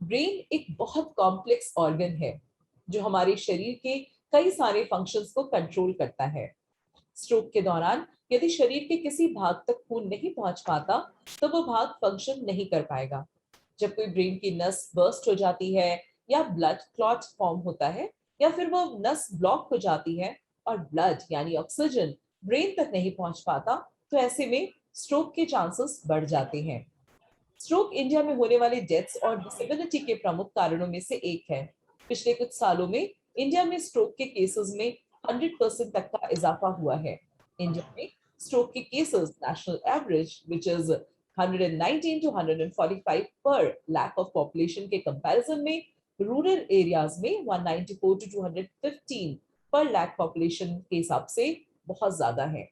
Brain एक बहुत complex organ है जो हमारे शरीर के कई सारे फंक्शंस को कंट्रोल करता है। स्ट्रोक के दौरान यदि शरीर के किसी भाग तक खून नहीं पहुंच पाता तो वो भाग फंक्शन नहीं कर पाएगा। जब कोई ब्रेन की नस बर्स्ट हो जाती है या ब्लड क्लॉट फॉर्म होता है या फिर वो नस ब्लॉक हो जाती है और ब्लड यानी ऑक्सीजन ब्रेन तक नहीं पहुंच पाता, तो ऐसे में स्ट्रोक के चांसेस बढ़ जाते हैं। स्ट्रोक इंडिया में होने वाले डेथ्स और डिसेबिलिटी के प्रमुख कारणों में से एक है। पिछले कुछ सालों में इंडिया में स्ट्रोक के केसेस में 100% तक का इजाफा हुआ है। इंडिया में स्ट्रोक के cases national average which is 119 to 145 पर लाख ऑफ पॉपुलेशन के कंपैरिजन में रूरल एरियाज में 194 to 215 पर लाख पॉपुलेशन के हिसाब से बहुत ज्यादा है।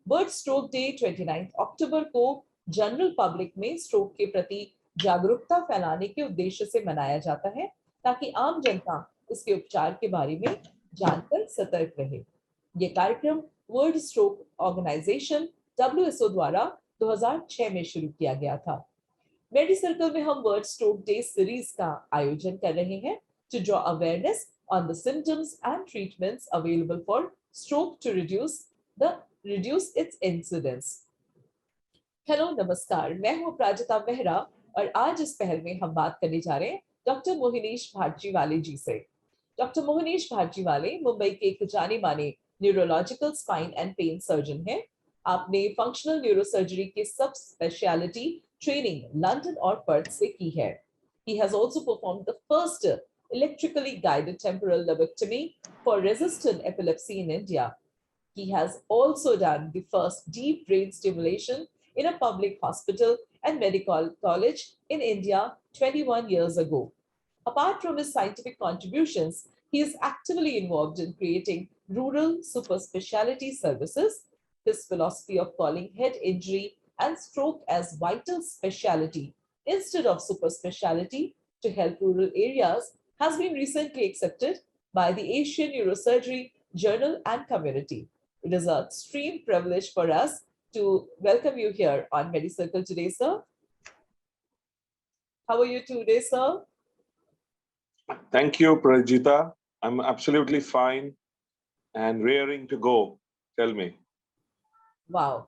वर्ल्ड स्ट्रोक डे 29 अक्टूबर को जनरल पब्लिक में स्ट्रोक के प्रति जागरूकता फैलाने के उद्देश्य से मनाया जाता है ताकि आम जनता इसके उपचार के बारे में जानकर सतर्क रहे। यह कार्यक्रम वर्ल्ड स्ट्रोक ऑर्गेनाइजेशन WSO द्वारा 2006 में शुरू किया गया था। मेडी सर्कल में हम वर्ल्ड स्ट्रोक डे सीरीज का आयोजन कर रहे हैं to draw awareness on the symptoms and treatments available for stroke to reduce its incidence. Hello नमस्कार, मैं हूं प्राजता मेहरा और आज इस पहल में हम बात करने जा रहे हैं डॉक्टर मोहिनीश भार्जीवाले जी से। डॉक्टर मोहिनीश भार्जीवाले मुंबई के एक जाने माने neurological spine and pain surgeon हैं। आपने फंक्शनल न्यूरोसर्जरी के सब स्पेशलिटी ट्रेनिंग लंदन और पर्थ से की है। He has also performed the first electrically guided temporal lobotomy for resistant epilepsy in India. He has also done the first deep brain stimulation in a public hospital and medical college in India 21 years ago. Apart from his scientific contributions, he is actively involved in creating rural super specialty services. His philosophy of calling head injury and stroke as vital specialty instead of super specialty to help rural areas has been recently accepted by the Asian Neurosurgery Journal and community. It is an extreme privilege for us to welcome you here on MediCircle today, sir. How are you today, sir? Thank you, Prajita. I'm absolutely fine and raring to go. Tell me. Wow.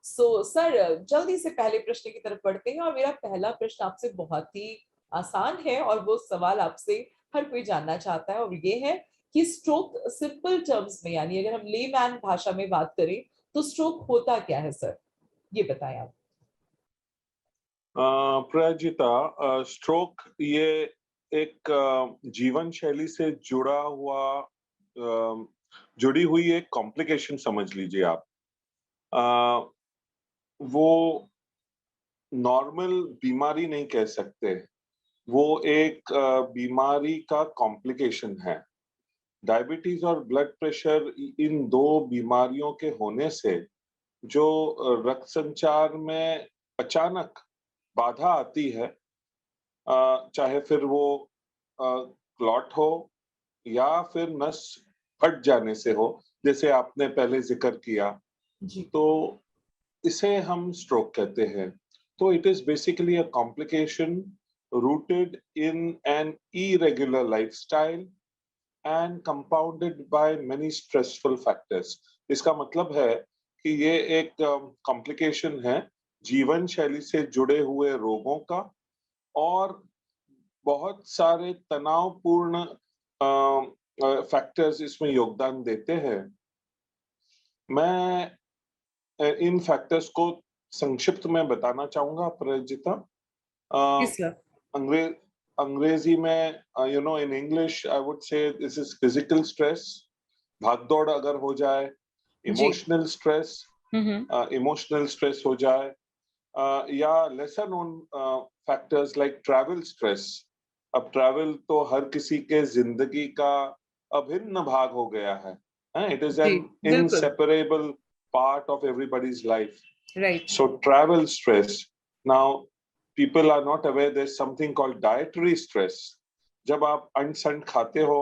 So, sir, जल्दी से पहले प्रश्न की तरफ बढ़ते हैं और मेरा पहला प्रश्न आपसे बहुत ही आसान है और वो सवाल आपसे हर कोई जानना चाहता है और ये है कि स्ट्रोक सिंपल टर्म्स में यानी अगर हम लेमैन भाषा में बात करें तो स्ट्रोक होता क्या है सर, ये बताएं आप। प्रजिता, स्ट्रोक ये एक जीवन शैली से जुड़ी हुई एक कॉम्प्लिकेशन समझ लीजिए आप। वो नॉर्मल बीमारी नहीं कह सकते, वो एक बीमारी का कॉम्प्लिकेशन है। डायबिटीज और ब्लड प्रेशर इन दो बीमारियों के होने से जो रक्त संचार में अचानक बाधा आती है, चाहे फिर वो क्लॉट हो या फिर नस फट जाने से हो, जैसे आपने पहले जिक्र किया, तो इसे हम स्ट्रोक कहते हैं। तो it is basically a complication rooted in an irregular lifestyle and compounded by many stressful factors. इसका मतलब है कि ये एक कॉम्प्लिकेशन है जीवन शैली से जुड़े हुए रोगों का और बहुत सारे तनावपूर्ण फैक्टर्स इसमें योगदान देते हैं। मैं इन फैक्टर्स को संक्षिप्त में बताना चाहूंगा प्रजिता। अंग्रेजी में in English I would say this is physical stress, भागदौड़ अगर हो जाए, emotional stress, emotional stress हो जाए, या lesser known factors like travel stress। अब ट्रैवल तो हर किसी के जिंदगी का अभिन्न भाग हो गया है, it is an inseparable part of everybody's life, right? So travel stress. Now people are not aware there's something called dietary stress. जब आप अनसंट खाते हो,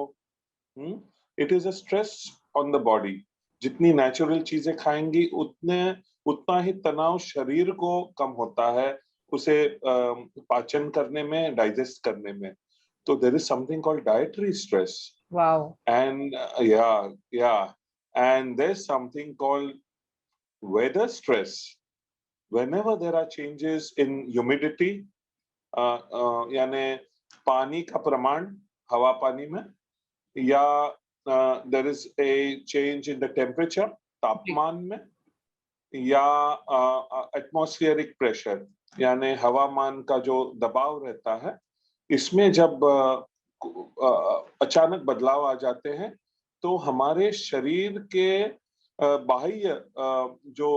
it is a stress on the body. जितनी नेचुरल चीजें खाएंगी उतना ही तनाव शरीर को कम होता है, उसे पाचन करने में, डाइजेस्ट करने में. तो there is something called dietary stress. Wow. And yeah, and there's something called weather stress. Whenever there are changes in humidity, यानी पानी का प्रमाण हवा पानी में, या there is a change in the temperature, तापमान में, या एटमॉस्फेरिक प्रेशर यानी हवामान का जो दबाव रहता है, इसमें जब अचानक बदलाव आ जाते हैं तो हमारे शरीर के बाह्य जो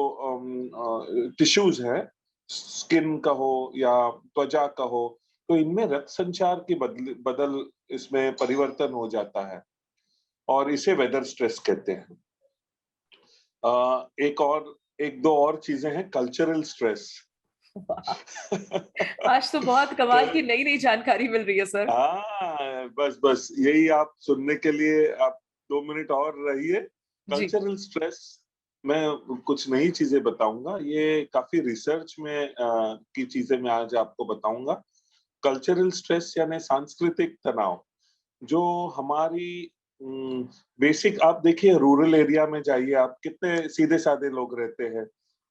टिश्यूज हैं, स्किन का हो या त्वचा का हो, तो इनमें रक्त संचार की बदल इसमें परिवर्तन हो जाता है और इसे वेदर स्ट्रेस कहते हैं. एक दो और चीजें हैं, कल्चरल स्ट्रेस. आज तो बहुत कमाल की नई नई जानकारी मिल रही है सर. हाँ, बस यही आप सुनने के लिए आप 2 मिनट और रहिए. कल्चरल स्ट्रेस मैं कुछ नई चीजें बताऊंगा, ये काफी रिसर्च में की चीजें मैं आज आपको बताऊंगा. कल्चरल स्ट्रेस यानी सांस्कृतिक तनाव, जो हमारी बेसिक, आप देखिए रूरल एरिया में जाइए, आप कितने सीधे साधे लोग रहते हैं,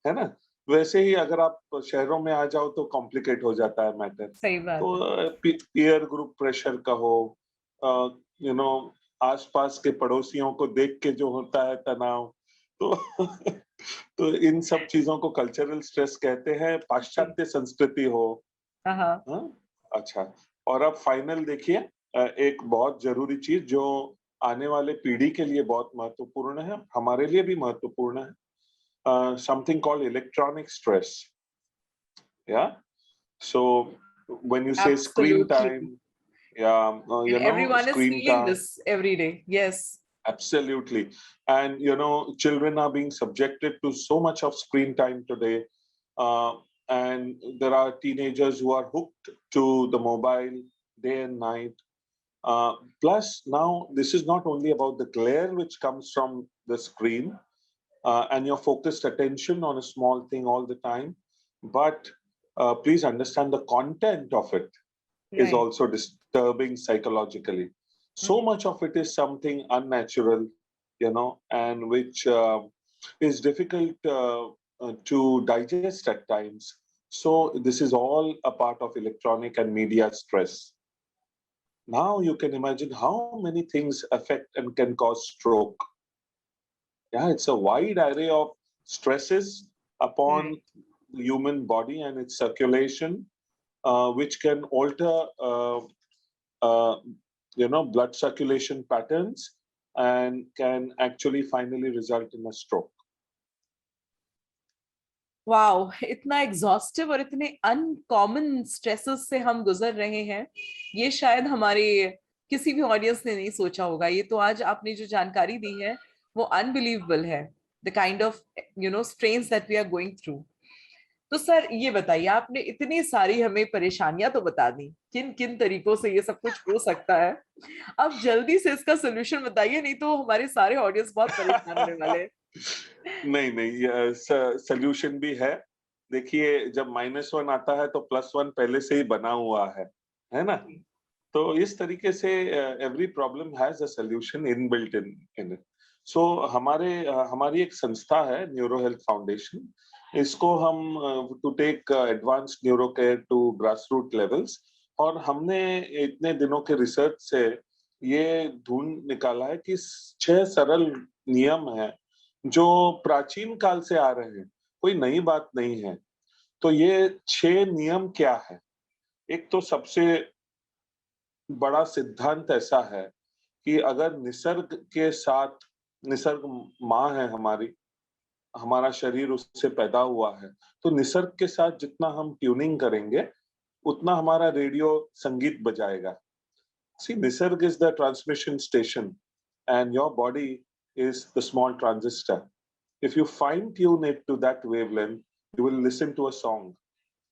है ना. वैसे ही अगर आप शहरों में आ जाओ तो कॉम्प्लिकेट हो जाता है मैटर. सही बात तो है. पीयर ग्रुप प्रेशर का हो, यू नो, आसपास के पड़ोसियों को देख के जो होता है तनाव, तो तो इन सब चीजों को कल्चरल स्ट्रेस कहते हैं. पाश्चात्य संस्कृति हो. हाँ. अच्छा, और अब फाइनल देखिए, एक बहुत जरूरी चीज जो आने वाले पीढ़ी के लिए बहुत महत्वपूर्ण है, हमारे लिए भी महत्वपूर्ण है. Something called electronic stress. Yeah. So when you say screen Absolutely. time, yeah, Everyone is screen feeling time. this every day. Yes. Absolutely. And children are being subjected to so much of screen time today. And there are teenagers who are hooked to the mobile day and night. Plus, now this is not only about the glare which comes from the screen, and your focused attention on a small thing all the time, but please understand the content of it is Right. also disturbing psychologically. So much of it is something unnatural, and which is difficult to digest at times. So this is all a part of electronic and media stress. Now you can imagine how many things affect and can cause stroke. Yeah, it's a wide array of stresses upon the human body and its circulation, which can alter, blood circulation patterns and can actually finally result in a stroke. Wow, इतना exhaustive और इतने uncommon stresses से हम गुजर रहे हैं, ये शायद हमारे किसी भी ऑडियंस ने नहीं सोचा होगा. ये तो आज आपने जो जानकारी दी है वो अनबिलीवेबल है, the kind of strains that we are going through. तो सर ये बताइए, आपने इतनी सारी हमें परेशानियां तो बता दी, किन किन तरीकों से ये सब कुछ हो सकता है. अब जल्दी से इसका सोल्यूशन बताइए, नहीं तो हमारे सारे ऑडियंस बहुत परेशान होने वाले हैं. नहीं, सोल्यूशन भी है. देखिए, जब -1 आता है तो +1 पहले से ही बना हुआ है ना. तो इस तरीके से every problem has a solution inbuilt in it. So हमारी एक संस्था है, न्यूरो हेल्थ फाउंडेशन. इसको हम to take advanced neuro care to grass root levels, और हमने इतने दिनों के रिसर्च से ये ढूंढ निकाला है कि 6 सरल नियम है जो प्राचीन काल से आ रहे हैं, कोई नई बात नहीं है. तो ये 6 नियम क्या है? एक तो सबसे बड़ा सिद्धांत ऐसा है कि अगर निसर्ग के साथ, निसर्ग माँ है हमारी, हमारा शरीर उससे पैदा हुआ है, तो निसर्ग के साथ जितना हम ट्यूनिंग करेंगे उतना हमारा रेडियो संगीत बजाएगा. See, Nisarg is the transmission station and your body is the small transistor. If you fine tune it to that wavelength, you will listen to a song.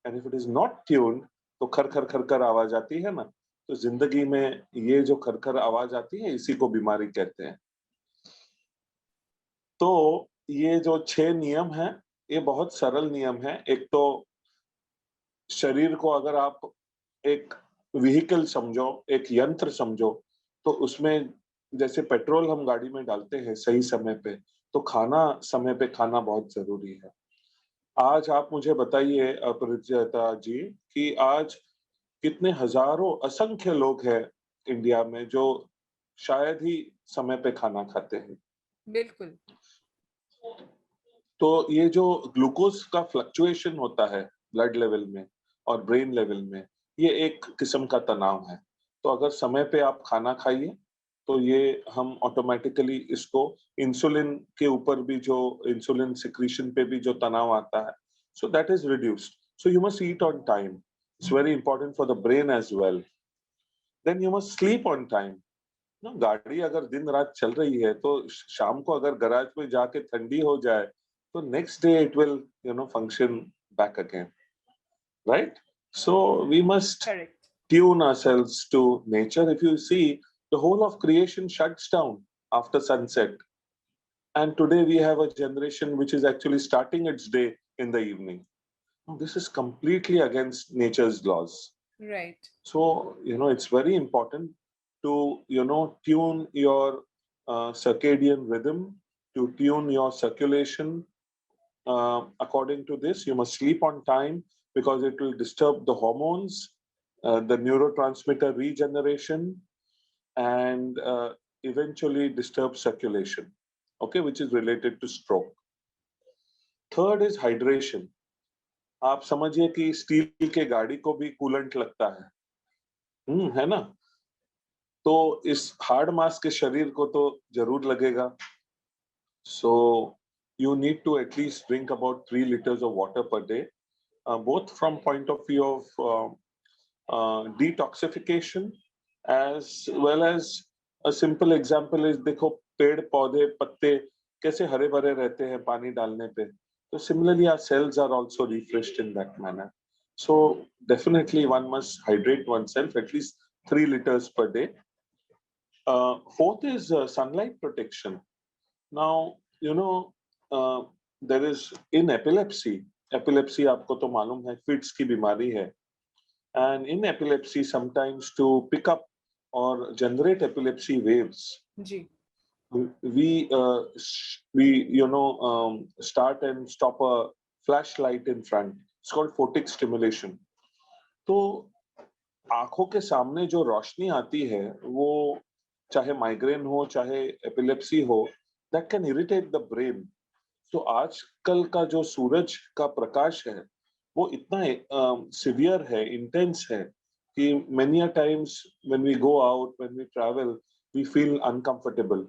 And if it is not tuned, तो खर खर खर खर आवाज आती है ना. तो जिंदगी में ये जो खर खर आवाज आती है, इसी को बीमारी कहते हैं. तो ये जो 6 नियम हैं, ये बहुत सरल नियम हैं. एक तो शरीर को अगर आप एक व्हीकल समझो, एक यंत्र समझो, तो उसमें जैसे पेट्रोल हम गाड़ी में डालते हैं सही समय पे, तो खाना समय पे खाना बहुत जरूरी है। आज आप मुझे बताइए अपरिचिता जी कि आज कितने हजारों असंख्य लोग हैं इंडिया में जो शायद ही समय पे खाना खाते हैं। बिल्कुल। तो ये जो ग्लूकोज का फ्लक्चुएशन होता है ब्लड लेवल में और ब्रेन लेवल में, ये एक किस्म का तनाव है। तो अगर समय पे आप खाना खाइए, तो ये हम ऑटोमेटिकली इसको इंसुलिन के ऊपर भी जो इंसुलिन सिक्रीशन पे भी जो तनाव आता है, so that is reduced. So you must eat on time, it's very important for the brain as well. Then you must sleep on time. ना गाड़ी अगर दिन रात चल रही है तो शाम को अगर गैराज में जाके ठंडी हो जाए, तो next day it will function back again, right? So we must correct. tune ourselves to nature. If you see, the whole of creation shuts down after sunset, and today we have a generation which is actually starting its day in the evening. Now, this is completely against nature's laws. Right. So it's very important to tune your circadian rhythm, to tune your circulation. According to this, you must sleep on time because it will disturb the hormones, the neurotransmitter regeneration, and eventually disturb circulation, okay, which is related to stroke. Third is hydration. आप समझिए कि steel के गाड़ी को भी coolant लगता है ना? तो इस हार्ड मास के शरीर को तो जरूर लगेगा। So you need to at least drink about 3 liters of water per day, both from point of view of detoxification as well as a simple example is देखो पेड़ पौधे पत्ते कैसे हरे भरे रहते हैं पानी डालने पे, तो similarly our cells are also refreshed in that manner. So definitely one must hydrate oneself at least 3 liters per day. Fourth is sunlight protection. Now, there is in epilepsy आपको तो मालूम है फिट्स की बीमारी है, and in epilepsy sometimes to pick up or generate epilepsy waves, ji. we start and stop a flashlight in front. It's called photic stimulation. तो आंखों के सामने जो रोशनी आती है वो चाहे माइग्रेन हो चाहे एपिलेप्सी हो, that can irritate the brain. तो आजकल का जो सूरज का प्रकाश है वो इतना सिवियर है, इंटेंस है कि many a times when we go out, when we travel, we feel uncomfortable.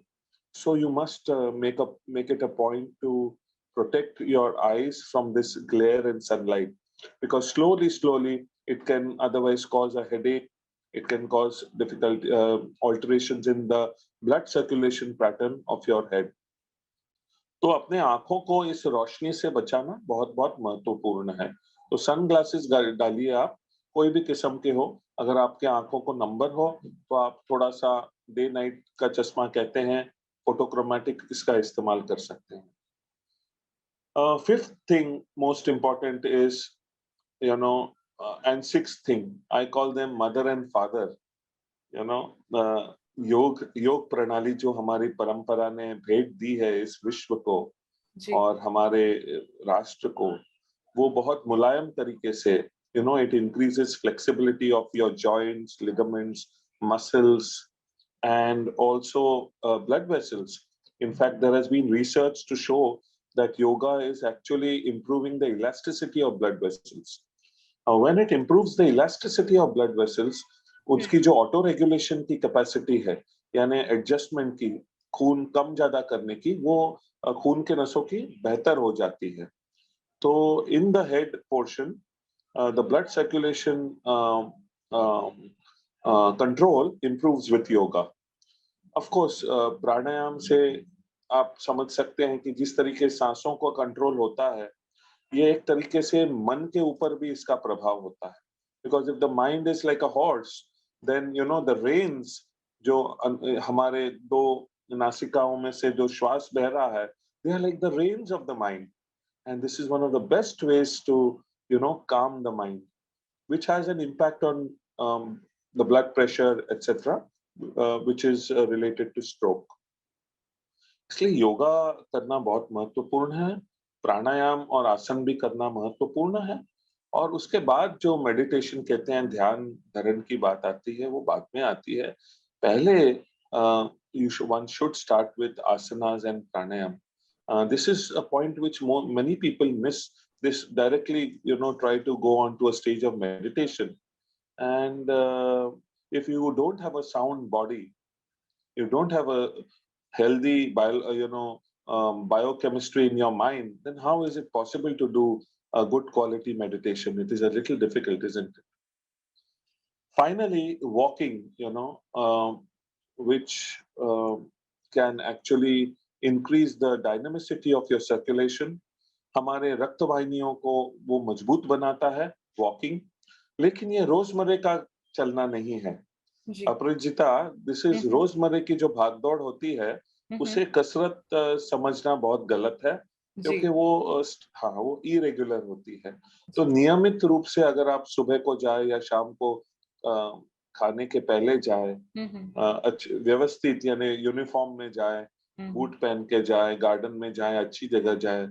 So you must make it a point to protect your eyes from this glare and sunlight, because slowly it can otherwise cause a headache. It can cause difficult alterations in the blood circulation pattern of your head. तो अपने आंखों को इस रोशनी से बचाना बहुत बहुत महत्वपूर्ण है। तो सन ग्लासेस डालिए आप, कोई भी किस्म के हो। अगर आपके आंखों को नंबर हो तो आप थोड़ा सा डे नाइट का चश्मा कहते हैं, फोटोक्रोमैटिक, इसका इस्तेमाल कर सकते हैं। Fifth thing most important is and sixth thing, I call them mother and father. you know योग प्रणाली जो हमारी परंपरा ने भेंट दी है इस विश्व को जी। और हमारे राष्ट्र को, वो बहुत मुलायम तरीके से, it increases flexibility of your joints, ligaments, muscles, and also blood vessels. In fact, there has been research to show that yoga is actually improving the elasticity of blood vessels. When it improves the elasticity of blood vessels, उसकी जो auto regulation की capacity है, यानी adjustment की, खून कम ज्यादा करने की, वो खून के नसों की बेहतर हो जाती है। तो in the head portion, the blood circulation control improves with yoga. Of course, प्राणायाम से आप समझ सकते हैं कि जिस तरीके सांसों को कंट्रोल होता है, ये एक तरीके से मन के ऊपर भी इसका प्रभाव होता है। Because if the mind is like a horse, then the reins जो हमारे दो नासिकाओं में से जो श्वास बह रहा है, they are like the reins of the mind, and this is one of the best ways to calm the mind. which has an impact on the blood pressure, etc., which is related to stroke. इसलिए योगा करना बहुत महत्वपूर्ण है, प्राणायाम और आसन भी करना महत्वपूर्ण है, और उसके बाद जो मेडिटेशन कहते हैं, ध्यान धारण की बात आती है, वो बाद में आती है। पहले one should start with asanas and pranayam. This is a point which many people miss. This directly, try to go on to a stage of meditation. And if you don't have a sound body, you don't have a healthy biochemistry in your mind, then how is it possible to do a good quality meditation? It is a little difficult, isn't it? Finally, walking, which can actually increase the dynamicity of your circulation. हमारे रक्त वाहिनियों को वो मजबूत बनाता है walking, लेकिन ये रोजमर्रे का चलना नहीं है। अपरिजिता, दिस इज रोजमर्रे की जो भागदौड़ होती है, उसे कसरत समझना बहुत गलत है, क्योंकि वो इरेगुलर होती है। तो नियमित रूप से अगर आप सुबह को जाए या शाम को खाने के पहले जाए, व्यवस्थित यानी यूनिफॉर्म में जाए, बूट पहन के जाए, गार्डन में जाए, अच्छी जगह जाए,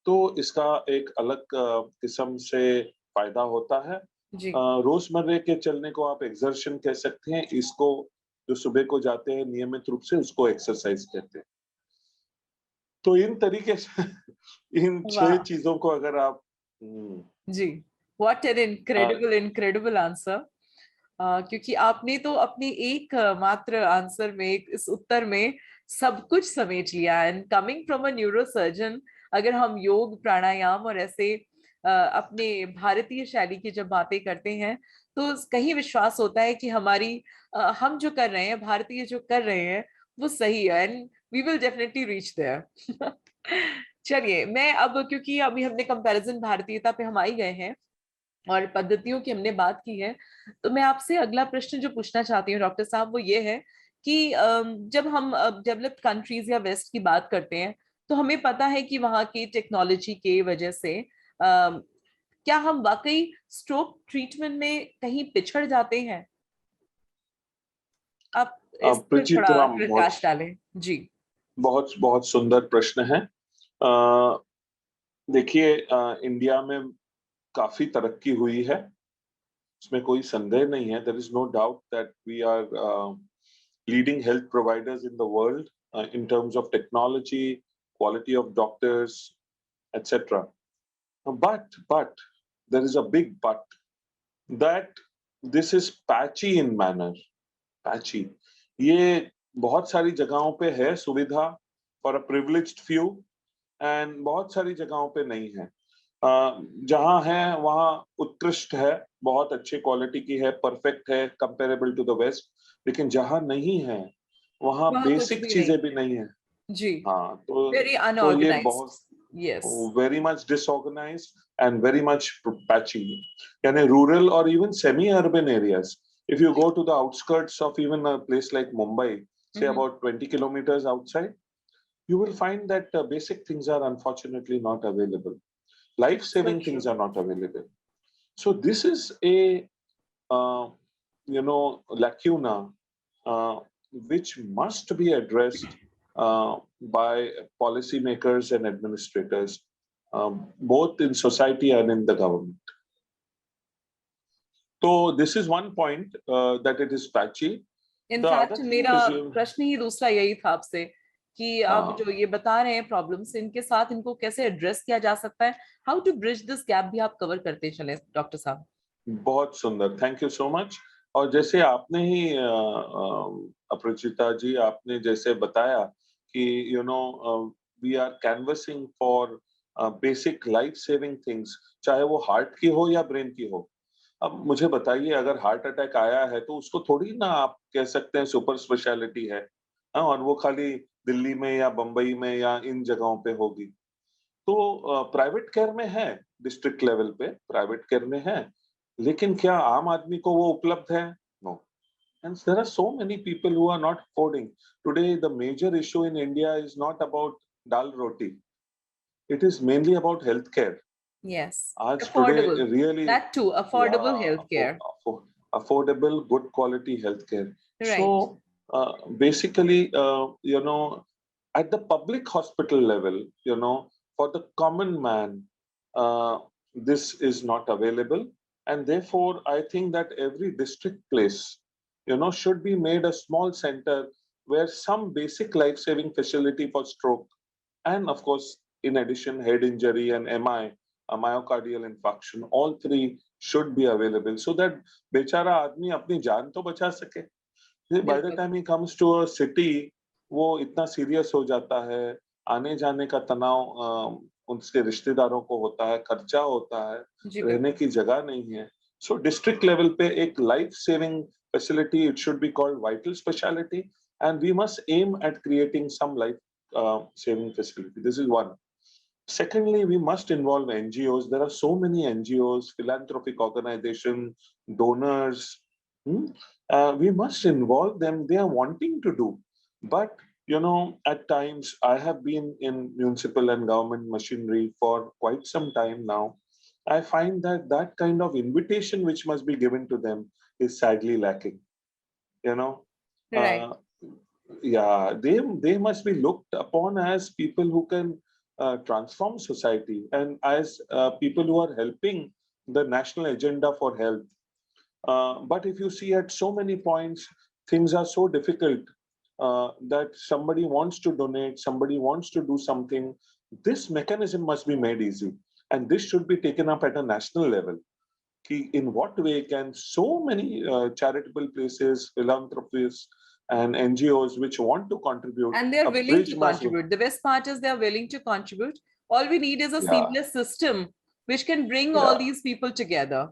तो इसका एक अलग किस्म से फायदा होता है। रोजमर्रे के चलने को आप एक्सर्शन कह सकते हैं, इसको जो सुबह को जाते हैं नियमित रूप से, उसको एक्सरसाइज कहते हैं। तो इन तरीके से इन 6 चीजों को अगर आप जी, व्हाट एन इनक्रेडिबल आंसर। क्योंकि आपने तो अपने एक मात्र आंसर में, इस उत्तर में सब कुछ समेट लिया। And coming from a neurosurgeon, अगर हम योग, प्राणायाम और ऐसे अपने भारतीय शैली की जब बातें करते हैं, तो कहीं विश्वास होता है कि हम जो कर रहे हैं, भारतीय जो कर रहे हैं, वो सही है, and we will definitely reach there. चलिए, मैं अब, क्योंकि अभी हमने कंपैरिजन भारतीयता पे हम आ ही गए हैं और पद्धतियों की हमने बात की है, तो मैं आपसे अगला प्रश्न जो पूछना चाहती हूँ डॉक्टर साहब, वो ये है कि जब हम डेवलप्ड कंट्रीज या वेस्ट की बात करते हैं, तो हमें पता है कि वहाँ की टेक्नोलॉजी के वजह से क्या हम वाकई स्ट्रोक ट्रीटमेंट में कहीं पिछड़ जाते हैं? आप इस पर थोड़ा प्रकाश डालें। जी, बहुत बहुत सुंदर प्रश्न है। देखिए, इंडिया में काफी तरक्की हुई है, इसमें कोई संदेह नहीं है। There is no doubt that we are leading health providers in the world in terms of technology, quality of doctors, etcetera. But there is a big but, that this is patchy in manner. Patchy, ये बहुत सारी जगहों पे है सुविधा for a privileged few, and बहुत सारी जगहों पे नहीं है। जहां है वहां उत्कृष्ट है, बहुत अच्छी क्वालिटी की है, परफेक्ट है, कंपेरेबल टू द वेस्ट। लेकिन जहां नहीं है वहां बेसिक चीजें भी नहीं है। जी, हाँ, तो very ये unorganized. बहुत Yes. very much disorganized and very much patchy. यानी rural or even semi-urban areas. If you go to the outskirts of even a place like Mumbai, say about 20 kilometers outside, you will find that basic things are unfortunately not available. Life-saving things are not available. So this is a lacuna which must be addressed by policymakers and administrators, both in society and in the government. So this is one point, that it is patchy. In fact, मेरा प्रश्न ही दूसरा यही था आपसे कि आप जो ये बता रहे हैं प्रॉब्लम्स, इनके साथ इनको कैसे एड्रेस किया जा सकता है, how to bridge this gap भी आप कवर करते चले डॉक्टर साहब। बहुत सुंदर, थैंक यू सो मच। और जैसे आपने ही अपरिचिता जी, आपने जैसे बताया कि we are canvassing for basic life saving things, चाहे वो हार्ट की हो या ब्रेन की हो। अब मुझे बताइए, अगर हार्ट अटैक आया है तो उसको थोड़ी ना आप कह सकते हैं सुपर स्पेशलिटी है, और वो खाली दिल्ली में या बंबई में या इन जगहों पे होगी। तो प्राइवेट केयर में है, डिस्ट्रिक्ट लेवल पे प्राइवेट केयर में है, लेकिन क्या आम आदमी को वो उपलब्ध है? No. And there are so many people who are not affording. Today, the major issue in India is not about dal roti. It is mainly about healthcare. Yes. आज today Affordable. really, That too, affordable yeah, healthcare. affordable, good quality healthcare. Right. So basically, at the public hospital level, for the common man, uh, this is not available, and therefore, I think that every district place, should be made a small center where some basic life-saving facility for stroke, and of course, in addition, head injury and MI, a myocardial infarction, all three should be available so that बेचारा आदमी अपनी जान तो बचा सके. By the बिल्कुल. time he comes to a city, वो इतना सीरियस हो जाता है, आने जाने का तनाव उसके रिश्तेदारों को होता है, खर्चा होता है, जी रहने बिल्कुल. की जगह नहीं है. So district level पे एक life saving facility, it should be called vital specialty, and we must aim at creating some life saving facility. This is one. Secondly, we must involve NGOs. There are so many NGOs, philanthropic organizations, donors. Hmm? We must involve them. They are wanting to do. But, at times, I have been in municipal and government machinery for quite some time now. I find that that kind of invitation which must be given to them is sadly lacking. You know, Right. uh, yeah, they must be looked upon as people who can transform society and as people who are helping the national agenda for health. But if you see at so many points, things are so difficult that somebody wants to donate, somebody wants to do something. This mechanism must be made easy, and this should be taken up at a national level. In what way can so many charitable places, philanthropists, and NGOs which want to contribute, And they're a willing bridge to must be. contribute. The best part is they're willing to contribute. All we need is a Yeah, seamless system which can bring all yeah, these people together.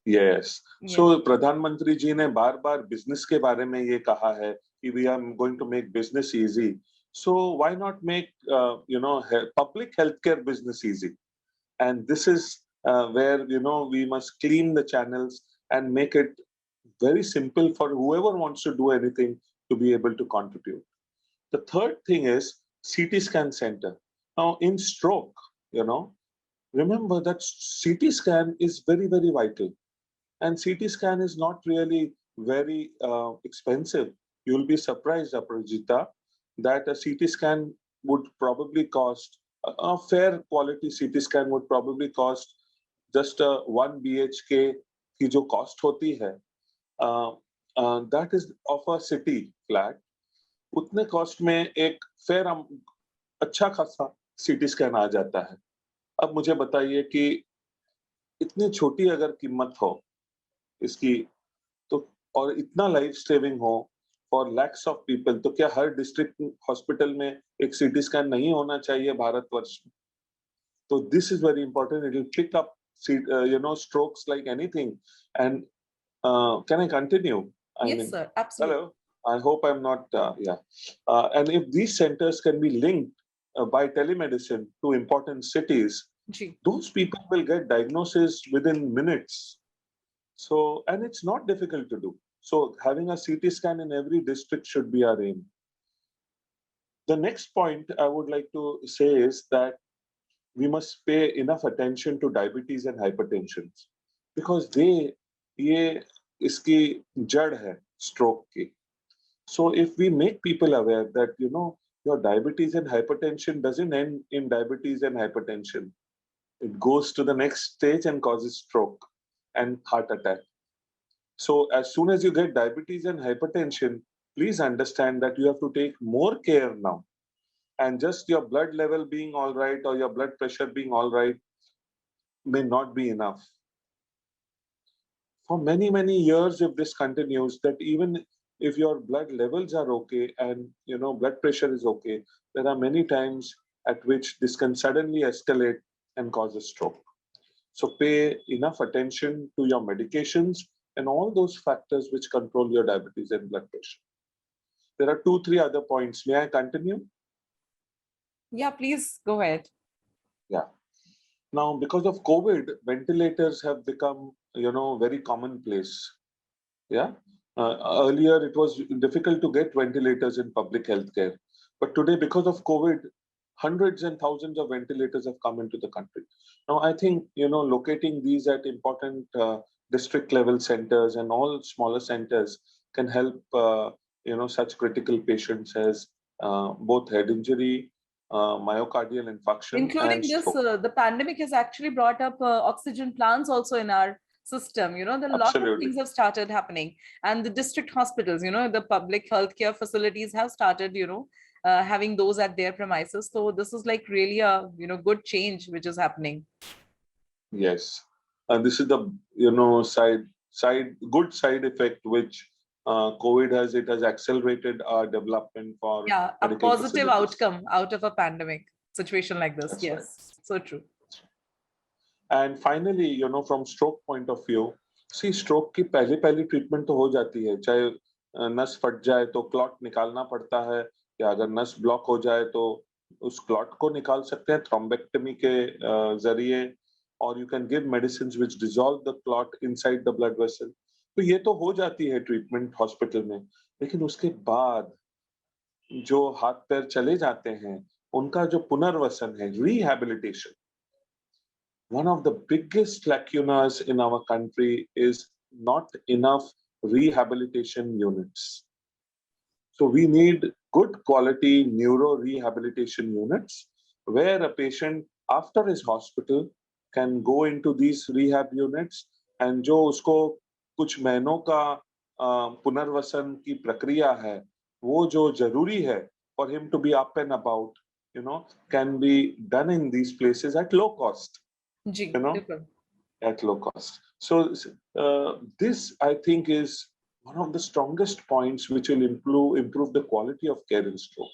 yes. Yes. So प्रधानमंत्री जी ने बार-बार business के बारे में ये कहा है कि we are going to make business easy. So why not make public healthcare business easy? And this is where we must clean the channels and make it very simple for whoever wants to do anything to be able to contribute. The third thing is CT scan center. Now, in stroke, remember that CT scan is very, very vital. And CT scan is not really very expensive. You'll be surprised, Aparajita, that a CT scan would probably cost, a fair quality CT scan would probably cost just a 1 BHK की जो cost होती है, that is of a city flat. उतने cost में एक fair अच्छा खासा CT scan आ जाता है. अब मुझे बताइए कि इतनी छोटी अगर कीमत हो इसकी, तो और इतना लाइफ सेविंग हो फॉर लैक्स ऑफ पीपल, तो क्या हर डिस्ट्रिक्ट हॉस्पिटल में एक सीटी स्कैन नहीं होना चाहिए भारतवर्ष में? तो this is very important. It will pick up strokes like anything. And can I continue? I Yes, mean, sir. Absolutely. hello. I hope I'm not, yeah. And if these centers can be linked by telemedicine to important cities, Ji. those people will get diagnosis within minutes. So, and it's not difficult to do. So, having a CT scan in every district should be our aim. The next point I would like to say is that we must pay enough attention to diabetes and hypertension because ये इसकी जड़ है stroke की. So if we make people aware that your diabetes and hypertension doesn't end in diabetes and hypertension, it goes to the next stage and causes stroke and heart attack. So as soon as you get diabetes and hypertension, please understand that you have to take more care now. And just your blood level being all right or your blood pressure being all right may not be enough. For many, many years, if this continues, that even if your blood levels are okay and blood pressure is okay, there are many times at which this can suddenly escalate and cause a stroke. So pay enough attention to your medications and all those factors which control your diabetes and blood pressure. There are 2, 3 other points. May I continue? Yeah, please go ahead. Yeah. Now, because of COVID, ventilators have become, very commonplace. Yeah. Earlier, it was difficult to get ventilators in public healthcare. But today, because of COVID, hundreds and thousands of ventilators have come into the country. Now, I think, locating these at important district level centers and all smaller centers can help, such critical patients as both head injury, myocardial infarction, and Including this, stroke. the pandemic has actually brought up oxygen plants also in our system. There are a lot of Absolutely. things have started happening, and the district hospitals, the public healthcare facilities have started, having those at their premises. So this is like really a, good change which is happening. Yes. And this is the, good side effect which COVID has. It has accelerated our development for Yeah, a medical positive facilities. outcome out of a pandemic situation like this. That's right. Yes, so true. And finally, from stroke point of view, see, stroke की पहली treatment तो हो जाती है, चाहे नस फट जाए तो क्लॉट निकालना पड़ता है, या अगर नस ब्लॉक हो जाए तो उस क्लॉट को निकाल सकते हैं थ्रोम्बेक्टमी के जरिए, और you can give medicines which dissolve the clot inside the blood vessel. तो ये तो हो जाती है ट्रीटमेंट हॉस्पिटल में, लेकिन उसके बाद जो हाथ पैर चले जाते हैं, उनका जो पुनर्वसन है, rehabilitation, one of the biggest lacunas in our country is not enough rehabilitation units. So we need good quality neuro rehabilitation units where a patient after his hospital can go into these rehab units, and जो उसको कुछ महीनों का पुनर्वसन की प्रक्रिया है, वो जो जरूरी है for him to be up and about, can be done in these places at low cost. At low cost. So this, I think, is one of the strongest points which will improve the quality of care in stroke.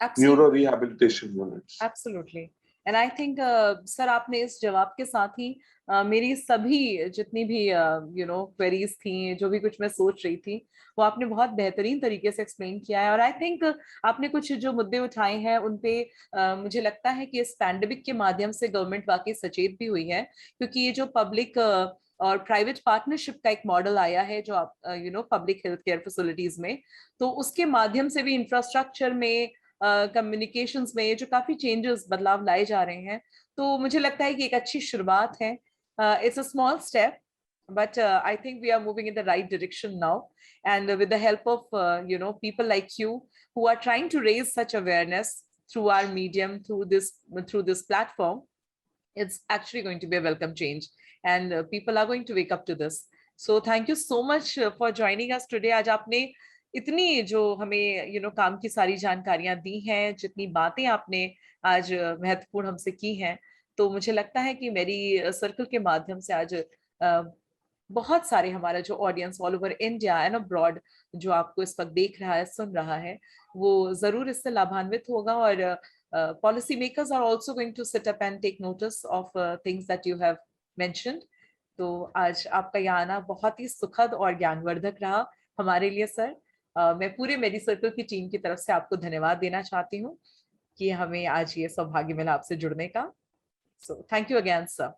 Absolutely. Neuro rehabilitation units. Absolutely. And I think, sir, आपने इस जवाब के साथ ही मेरी सभी जितनी भी queries थी, जो भी कुछ मैं सोच रही थी, वो आपने बहुत बेहतरीन तरीके से एक्सप्लेन किया है। और आई थिंक आपने कुछ जो मुद्दे उठाए हैं उन पे मुझे लगता है कि इस पैंडेमिक के माध्यम से गवर्नमेंट वाकई सचेत भी हुई है, क्योंकि ये जो पब्लिक और प्राइवेट पार्टनरशिप का एक मॉडल आया है जो आप पब्लिक हेल्थ केयर फैसिलिटीज में, तो उसके माध्यम से भी इंफ्रास्ट्रक्चर में, कम्युनिकेशंस में जो काफी चेंजेस, बदलाव लाए जा रहे हैं। तो मुझे लगता है कि एक अच्छी शुरुआत है। It's a small step, but I think we are moving in the right direction now, and with the help of people like you who are trying to raise such awareness through our medium, through this platform, it's actually going to be a welcome change, and people are going to wake up to this. So thank you so much for joining us today. आज आपने इतनी जो हमें काम की सारी जानकारियां दी हैं, जितनी बातें आपने आज महत्वपूर्ण हमसे की हैं, तो मुझे लगता है कि मेरी सर्कल के माध्यम से आज बहुत सारे हमारा जो audience all over India and abroad जो आपको इस वक्त देख रहा है, सुन रहा है, वो जरूर इससे लाभान्वित होगा। और policy makers are also going to sit up and take notice of things that you have mentioned. तो आज आपका यहाँ आना बहुत ही सुखद और ज्ञानवर्धक रहा हमारे लिए सर। मैं पूरे मेडी सर्कल की टीम की तरफ से आपको धन्यवाद देना चाहती हूँ कि हमें आज ये सौभाग्य मिला आपसे जुड़ने का। So thank you again sir.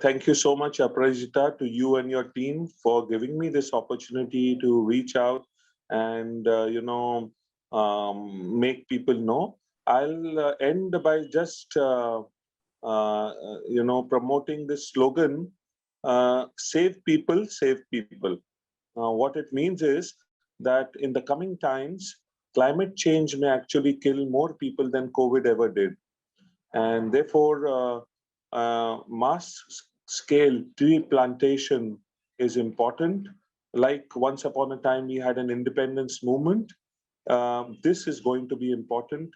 Thank you so much, Aparajita, to you and your team for giving me this opportunity to reach out and, make people know. I'll end by just, promoting this slogan, save people, save people. What it means is that in the coming times, climate change may actually kill more people than COVID ever did. And therefore, mass scale tree plantation is important. Like once upon a time, we had an independence movement. This is going to be important.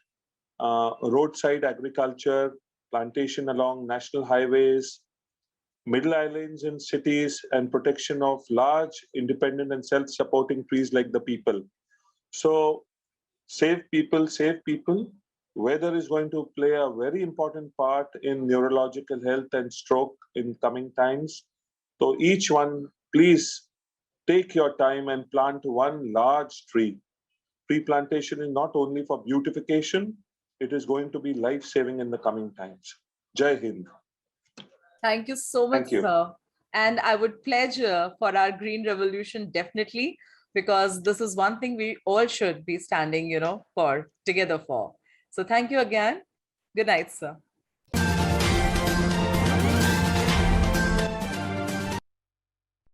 Roadside agriculture, plantation along national highways, middle islands in cities, and protection of large, independent, and self-supporting trees like the people. So, save people, save people. Weather is going to play a very important part in neurological health and stroke in coming times. So each one, please take your time and plant one large tree. Tree plantation is not only for beautification, it is going to be life-saving in the coming times. Jai Hind. Thank you so much, sir. And I would pledge for our green revolution, definitely, because this is one thing we all should be standing, for together for. So thank you again. Good night, sir.